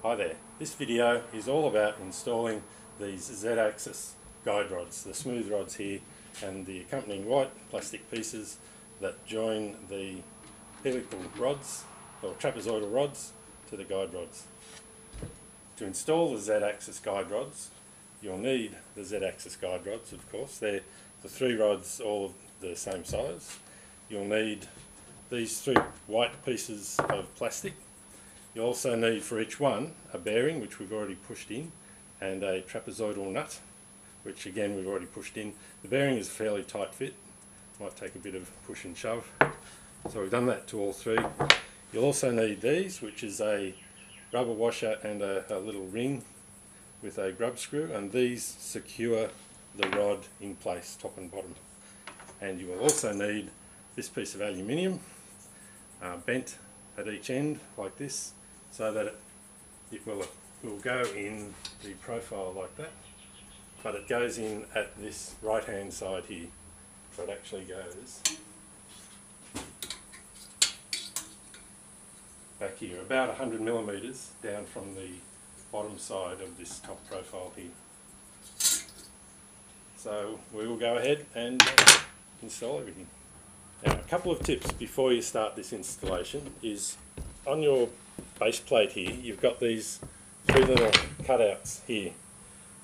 Hi there, this video is all about installing these Z-axis guide rods, the smooth rods here and the accompanying white plastic pieces that join the helical rods or trapezoidal rods to the guide rods. To install the Z-axis guide rods, you'll need the Z-axis guide rods, of course. They're the three rods all of the same size. You'll need these three white pieces of plastic. You also need for each one a bearing, which we've already pushed in, and a trapezoidal nut, which again we've already pushed in. The bearing is a fairly tight fit, might take a bit of push and shove. So we've done that to all three. You'll also need these, which is a rubber washer and a little ring with a grub screw, and these secure the rod in place, top and bottom. And you will also need this piece of aluminium, bent at each end like this, so that it will go in the profile like that, but it goes in at this right hand side here, so it actually goes back here, about 100 millimeters down from the bottom side of this top profile here. So we will go ahead and install everything. Now, a couple of tips before you start this installation is, on your base plate here you've got these three little cutouts here,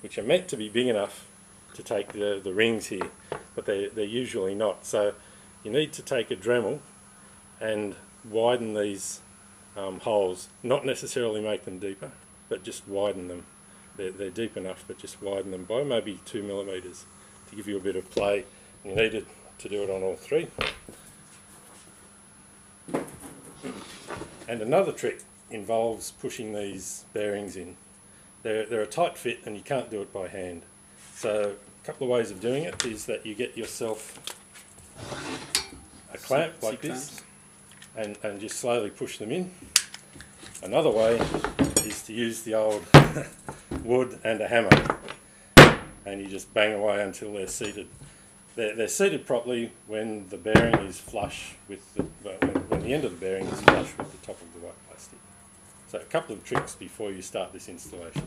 which are meant to be big enough to take the rings here, but they're usually not. So you need to take a Dremel and widen these holes, not necessarily make them deeper, but just widen them. They're deep enough, but just widen them by maybe 2 millimeters to give you a bit of play. You need to do it on all three. And another trick involves pushing these bearings in. They're a tight fit and you can't do it by hand. So a couple of ways of doing it is that you get yourself a clamp like this and just slowly push them in. Another way is to use the old wood and a hammer, and you just bang away until they're seated. They're seated properly when the bearing is flush with when the end of the bearing is flush with the top of the white plastic. So a couple of tricks before you start this installation.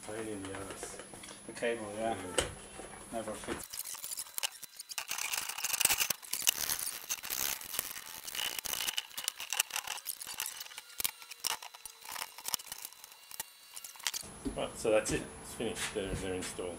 Pain in the ass. The cable, yeah. Never fits. Right, so that's it. It's finished. They're installed.